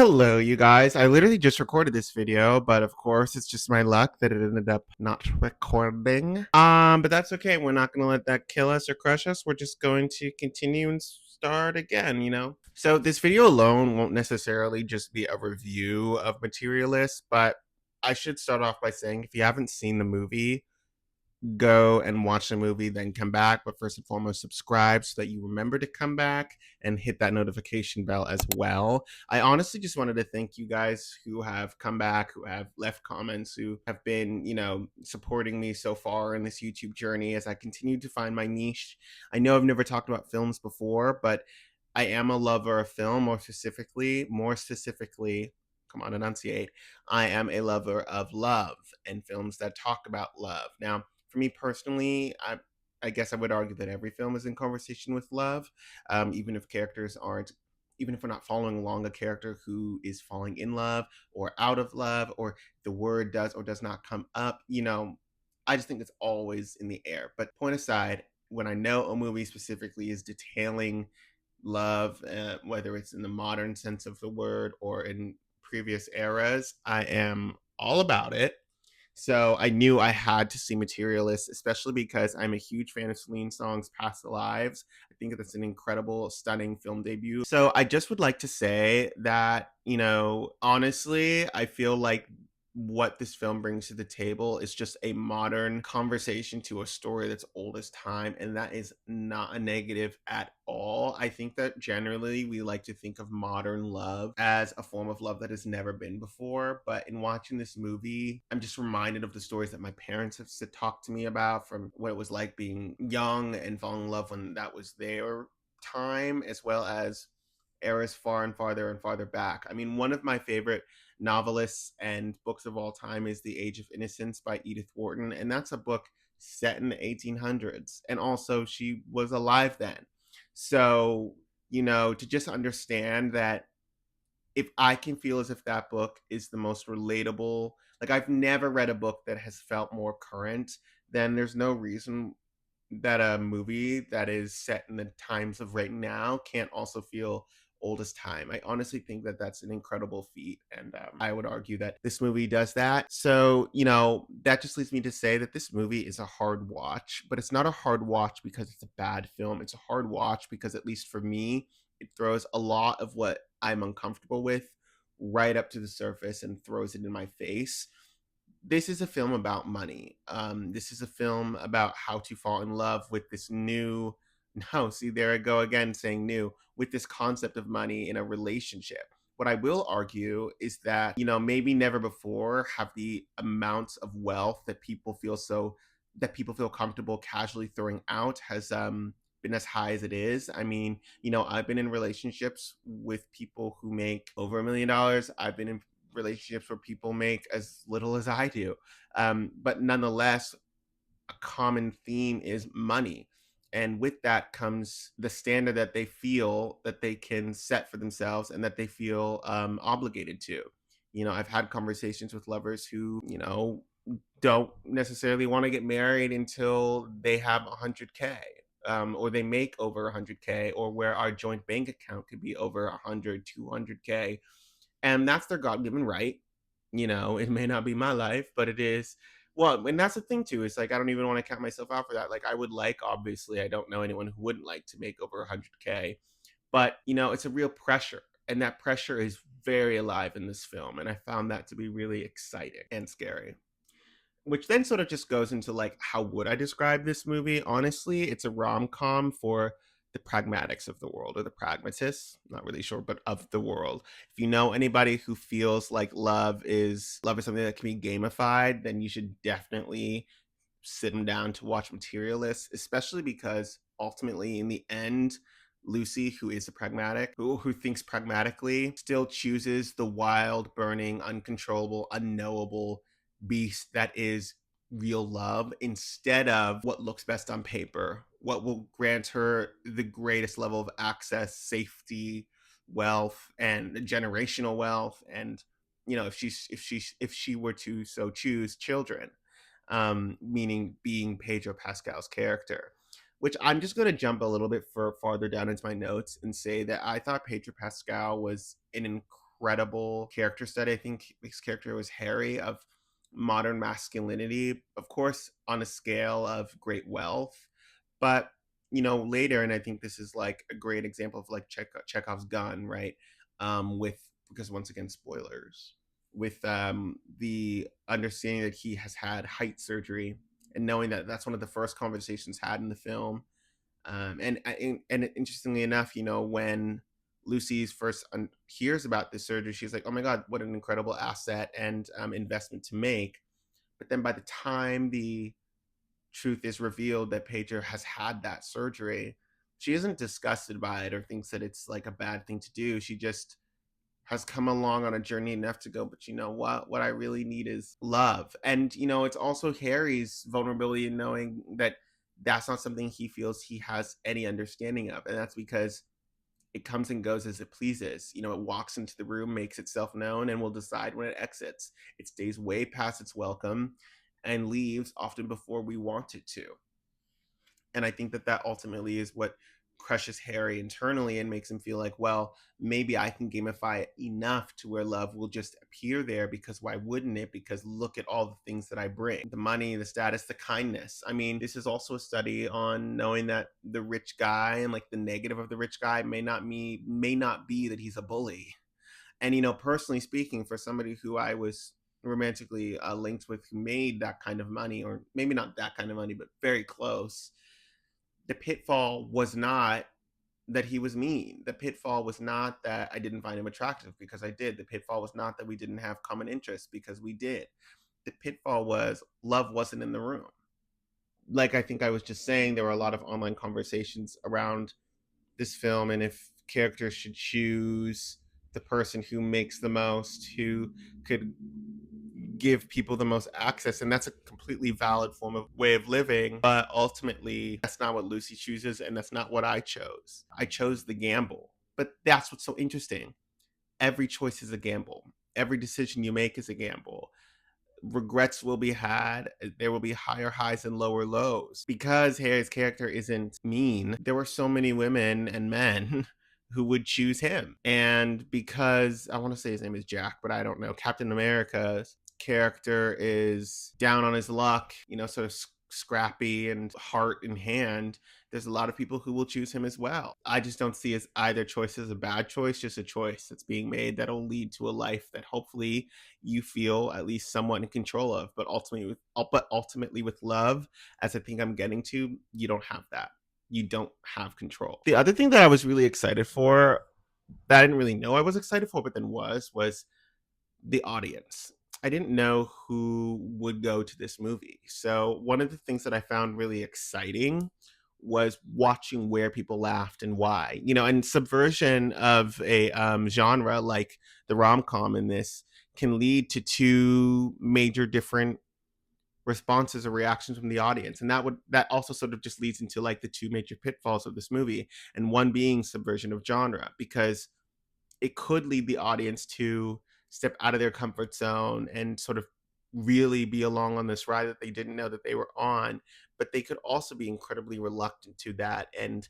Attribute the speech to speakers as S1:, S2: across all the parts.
S1: Hello, you guys. I literally just recorded this video, but of course, it's just my luck that it ended up not recording. But that's okay. We're not going to let that kill us or crush us. We're just going to continue and start again. So this video alone won't necessarily just be a review of Materialists, but I should start off by saying if you haven't seen the movie, go and watch the movie, then come back. But first and foremost, subscribe so that you remember to come back and hit that notification bell as well. I honestly just wanted to thank you guys who have come back, who have left comments, who have been, supporting me so far in this YouTube journey as I continue to find my niche. I know I've never talked about films before, but I am a lover of film, more specifically, come on, enunciate. I am a lover of love and films that talk about love. Now, for me personally, I guess I would argue that every film is in conversation with love, even if characters aren't, even if we're not following along a character who is falling in love or out of love, or the word does or does not come up. I just think it's always in the air. But point aside, when I know a movie specifically is detailing love, whether it's in the modern sense of the word or in previous eras, I am all about it. So I knew I had to see Materialists, especially because I'm a huge fan of Celine Song's Past the Lives. I think that's an incredible, stunning film debut. So I just would like to say that, honestly, I feel like what this film brings to the table is just a modern conversation to a story that's old as time, and that is not a negative at all. I think that generally we like to think of modern love as a form of love that has never been before, but in watching this movie, I'm just reminded of the stories that my parents have talked to me about, from what it was like being young and falling in love when that was their time, as well as eras far and farther and farther back. I mean, one of my favorite novelists and books of all time is The Age of Innocence by Edith Wharton, and that's a book set in the 1800s, and also she was alive then. So, to just understand that if I can feel as if that book is the most relatable, like I've never read a book that has felt more current, then there's no reason that a movie that is set in the times of right now can't also feel old as time. I honestly think that that's an incredible feat. And I would argue that this movie does that. So, that just leads me to say that this movie is a hard watch, but it's not a hard watch because it's a bad film. It's a hard watch because, at least for me, it throws a lot of what I'm uncomfortable with right up to the surface and throws it in my face. This is a film about money. This is a film about how to fall in love with this new, no, see, there I go again saying new, with this concept of money in a relationship. What I will argue is that, maybe never before have the amounts of wealth that people feel comfortable casually throwing out has been as high as it is. I mean, I've been in relationships with people who make over $1 million. I've been in relationships where people make as little as I do. But nonetheless, a common theme is money. And with that comes the standard that they feel that they can set for themselves and that they feel obligated to. I've had conversations with lovers who, don't necessarily want to get married until they have 100K. Or they make over 100K, or where our joint bank account could be over 100, 200K, and that's their god-given right. It may not be my life, but it is. Well, and that's the thing too. It's like I don't even want to count myself out for that. Like, I would like, obviously, I don't know anyone who wouldn't like to make over 100K, but it's a real pressure, and that pressure is very alive in this film, and I found that to be really exciting and scary. Which then sort of just goes into, like, how would I describe this movie? Honestly, it's a rom-com for the pragmatics of the world, or the pragmatists, not really sure, but of the world. If you know anybody who feels like love is something that can be gamified, then you should definitely sit them down to watch Materialists, especially because ultimately, in the end, Lucy, who is a pragmatic, who thinks pragmatically, still chooses the wild, burning, uncontrollable, unknowable beast that is real love, instead of what looks best on paper, what will grant her the greatest level of access, safety, wealth, and generational wealth, and if she were to so choose, children, meaning being Pedro Pascal's character. Which I'm just going to jump a little bit farther down into my notes and say that I thought Pedro Pascal was an incredible character study. I think this character was Harry of modern masculinity, of course, on a scale of great wealth, but later, and I think this is like a great example of like Chekhov's gun, right? With because once again, spoilers, with the understanding that he has had height surgery and knowing that that's one of the first conversations had in the film. And interestingly enough, when Lucy's first hears about this surgery, she's like, "Oh my God, what an incredible asset and investment to make." But then by the time the truth is revealed that Pedro has had that surgery, she isn't disgusted by it or thinks that it's like a bad thing to do. She just has come along on a journey enough to go, but you know what I really need is love. And it's also Harry's vulnerability in knowing that that's not something he feels he has any understanding of, and that's because it comes and goes as it pleases. It walks into the room, makes itself known, and will decide when it exits. It stays way past its welcome and leaves often before we want it to. And I think that that ultimately is what crushes Harry internally and makes him feel like, well, maybe I can gamify it enough to where love will just appear there, because why wouldn't it? Because look at all the things that I bring, the money, the status, the kindness. I mean, this is also a study on knowing that the rich guy and like the negative of the rich guy may not be that he's a bully. And personally speaking, for somebody who I was romantically linked with, who made that kind of money, or maybe not that kind of money, but very close, the pitfall was not that he was mean. The pitfall was not that I didn't find him attractive, because I did. The pitfall was not that we didn't have common interests, because we did. The pitfall was love wasn't in the room. Like I think I was just saying, there were a lot of online conversations around this film, and if characters should choose the person who makes the most, who could give people the most access, and that's a completely valid form of way of living, but ultimately that's not what Lucy chooses, and that's not what I chose. I chose the gamble. But that's what's so interesting. Every choice is a gamble. Every decision you make is a gamble. Regrets will be had. There will be higher highs and lower lows. Because Harry's character isn't mean, there were so many women and men who would choose him. And because I want to say his name is Jack, but I don't know, Captain America's character is down on his luck, sort of scrappy and heart in hand, there's a lot of people who will choose him as well. I just don't see as either choice as a bad choice, just a choice that's being made that'll lead to a life that hopefully you feel at least somewhat in control of. But ultimately with love, as I think I'm getting to, you don't have that. You don't have control. The other thing that I was really excited for, that I didn't really know I was excited for, but then was the audience. I didn't know who would go to this movie. So one of the things that I found really exciting was watching where people laughed and why. And subversion of a genre like the rom-com in this can lead to two major different responses or reactions from the audience, and that also sort of just leads into like the two major pitfalls of this movie, and one being subversion of genre, because it could lead the audience to step out of their comfort zone and sort of really be along on this ride that they didn't know that they were on. But they could also be incredibly reluctant to that and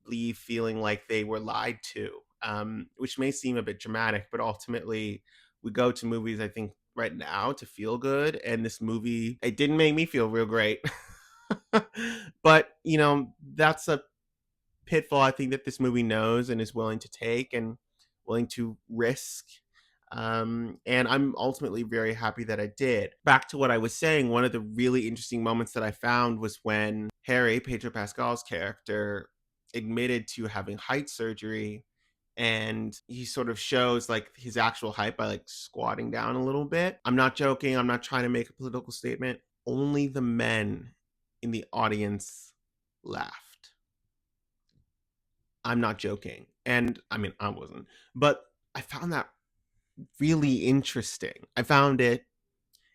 S1: leave feeling like they were lied to, which may seem a bit dramatic, but ultimately we go to movies, I think, right now to feel good. And this movie, it didn't make me feel real great. But, that's a pitfall I think that this movie knows and is willing to take and willing to risk. And I'm ultimately very happy that I did. Back to what I was saying, one of the really interesting moments that I found was when Harry, Pedro Pascal's character, admitted to having height surgery, and he sort of shows like his actual height by like squatting down a little bit. I'm not joking. I'm not trying to make a political statement. Only the men in the audience laughed. I'm not joking. And I mean, I wasn't, but I found that really interesting. I found it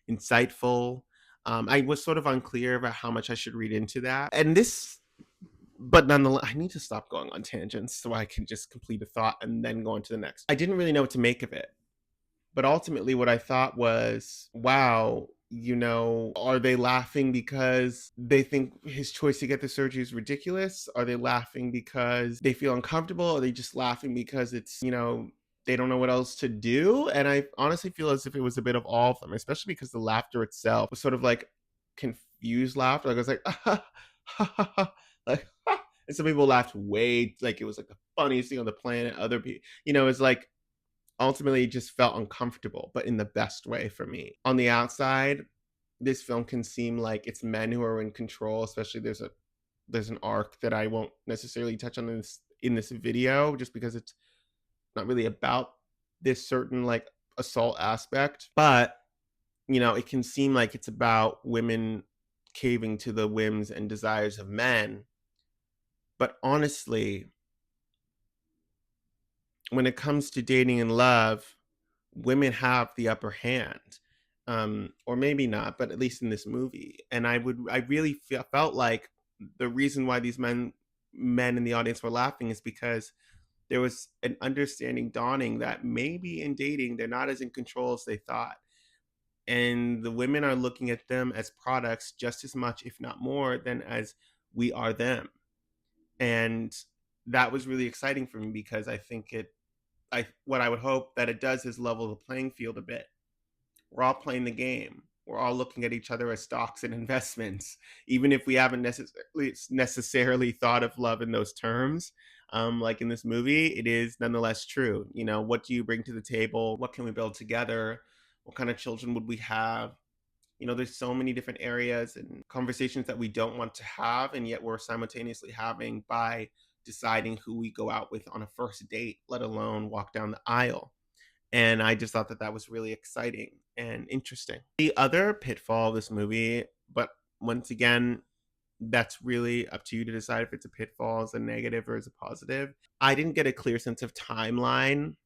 S1: insightful. I was sort of unclear about how much I should read into that. But nonetheless, I need to stop going on tangents so I can just complete a thought and then go on to the next. I didn't really know what to make of it. But ultimately, what I thought was, wow, are they laughing because they think his choice to get the surgery is ridiculous? Are they laughing because they feel uncomfortable? Are they just laughing because it's, they don't know what else to do. And I honestly feel as if it was a bit of all of them, especially because the laughter itself was sort of like confused laughter. Like, I was like, ah, ha, ha, ha, like, ha. And some people laughed way, like it was like the funniest thing on the planet. Other people, it was like ultimately just felt uncomfortable, but in the best way for me. On the outside, this film can seem like it's men who are in control, especially there's an arc that I won't necessarily touch on in this video just because it's not really about this certain like assault aspect, but it can seem like it's about women caving to the whims and desires of men. But honestly, when it comes to dating and love, women have the upper hand. Or maybe not, but at least in this movie. And I really felt like the reason why these men in the audience were laughing is because there was an understanding dawning that maybe in dating they're not as in control as they thought, and the women are looking at them as products just as much, if not more, than as we are them. And that was really exciting for me because I think what I would hope that it does is level the playing field a bit. We're all playing the game. We're all looking at each other as stocks and investments, even if we haven't necessarily thought of love in those terms. Like in this movie, it is nonetheless true. What do you bring to the table? What can we build together? What kind of children would we have? There's so many different areas and conversations that we don't want to have, and yet we're simultaneously having by deciding who we go out with on a first date, let alone walk down the aisle. And I just thought that that was really exciting and interesting. The other pitfall of this movie, but once again, that's really up to you to decide if it's a pitfall as a negative or as a positive. I didn't get a clear sense of timeline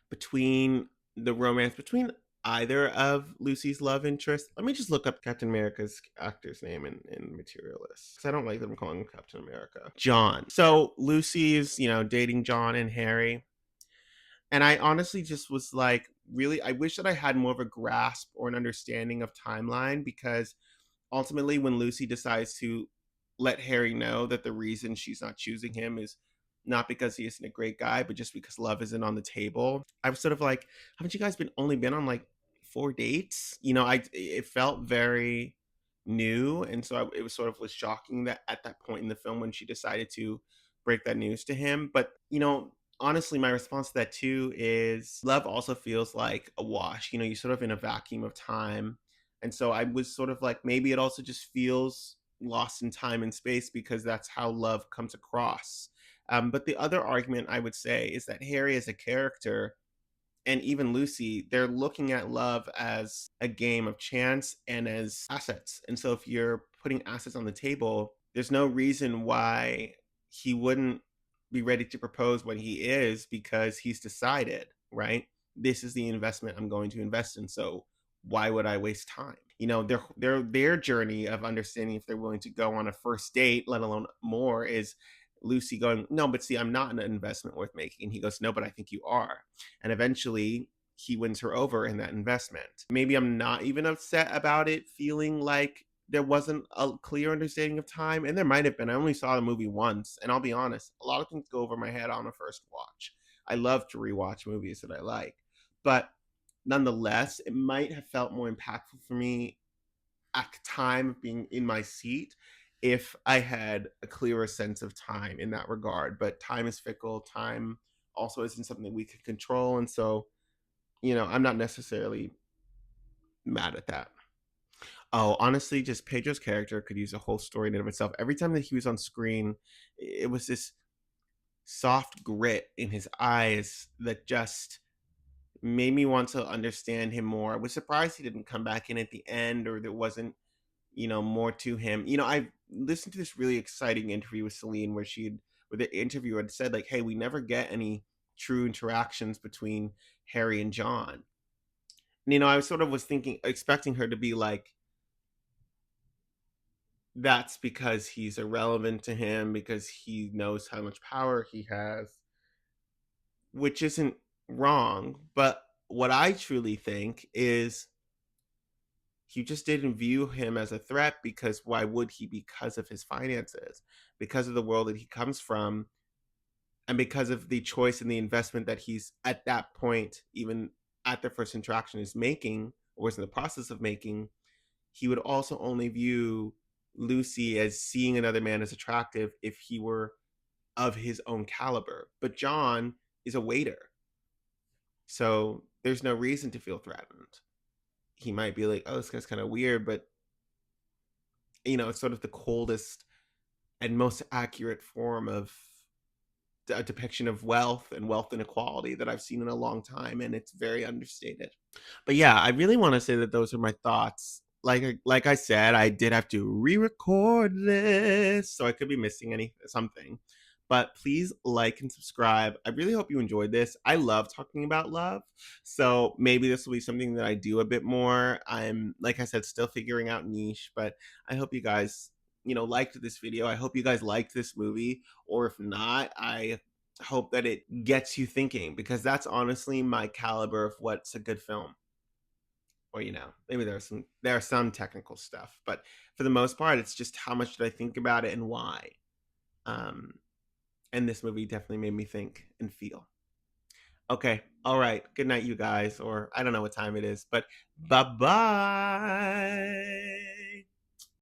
S1: between the romance between either of Lucy's love interests. Let me just look up Captain America's actor's name in Materialists, because I don't like them calling him Captain America. John. So Lucy is, dating John and Harry. And I honestly just was like, really, I wish that I had more of a grasp or an understanding of timeline, because ultimately, when Lucy decides to let Harry know that the reason she's not choosing him is not because he isn't a great guy, but just because love isn't on the table, I was sort of like, haven't you guys only been on like 4 dates? It felt very new, and so it was sort of was shocking that at that point in the film when she decided to break that news to him. But honestly, my response to that too is love also feels like a wash. You sort of in a vacuum of time, and so I was sort of like, maybe it also just feels lost in time and space because that's how love comes across. But the other argument I would say is that Harry as a character, and even Lucy, they're looking at love as a game of chance and as assets. And so if you're putting assets on the table, there's no reason why he wouldn't be ready to propose when he is, because he's decided, right? This is the investment I'm going to invest in. So why would I waste time? Their journey of understanding if they're willing to go on a first date, let alone more, is Lucy going, no, but see, I'm not an investment worth making. And he goes, no, but I think you are. And eventually he wins her over in that investment. Maybe I'm not even upset about it feeling like there wasn't a clear understanding of time. And there might have been. I only saw the movie once. And I'll be honest, a lot of things go over my head on a first watch. I love to rewatch movies that I like. But nonetheless, it might have felt more impactful for me at the time of being in my seat if I had a clearer sense of time in that regard. But time is fickle. Time also isn't something we can control. And so, I'm not necessarily mad at that. Oh, honestly, just Pedro's character could use a whole story in and of itself. Every time that he was on screen, it was this soft grit in his eyes that just made me want to understand him more. I was surprised he didn't come back in at the end, or there wasn't more to him. I listened to this really exciting interview with Celine where the interviewer had said, like, hey, we never get any true interactions between Harry and John. And, I sort of was expecting her to be like, that's because he's irrelevant to him, because he knows how much power he has, which isn't wrong. But what I truly think is he just didn't view him as a threat, because why would he? Because of his finances, because of the world that he comes from. And because of the choice and the investment that he's at that point, even at the first interaction, is making or is in the process of making, he would also only view Lucy as seeing another man as attractive if he were of his own caliber. But John is a waiter. So there's no reason to feel threatened. He might be like, oh, this guy's kind of weird, but it's sort of the coldest and most accurate form of a depiction of wealth and wealth inequality that I've seen in a long time, and it's very understated. But yeah, I really want to say that those are my thoughts. Like I said, I did have to re-record this, so I could be missing something. But please like and subscribe. I really hope you enjoyed this. I love talking about love, so maybe this will be something that I do a bit more. I'm, like I said, still figuring out niche, but I hope you guys liked this video. I hope you guys liked this movie, or if not, I hope that it gets you thinking, because that's honestly my caliber of what's a good film. Or maybe there are some technical stuff, but for the most part, it's just how much did I think about it and why. Um, and this movie definitely made me think and feel. Okay, all right. Good night, you guys, or I don't know what time it is, but bye bye.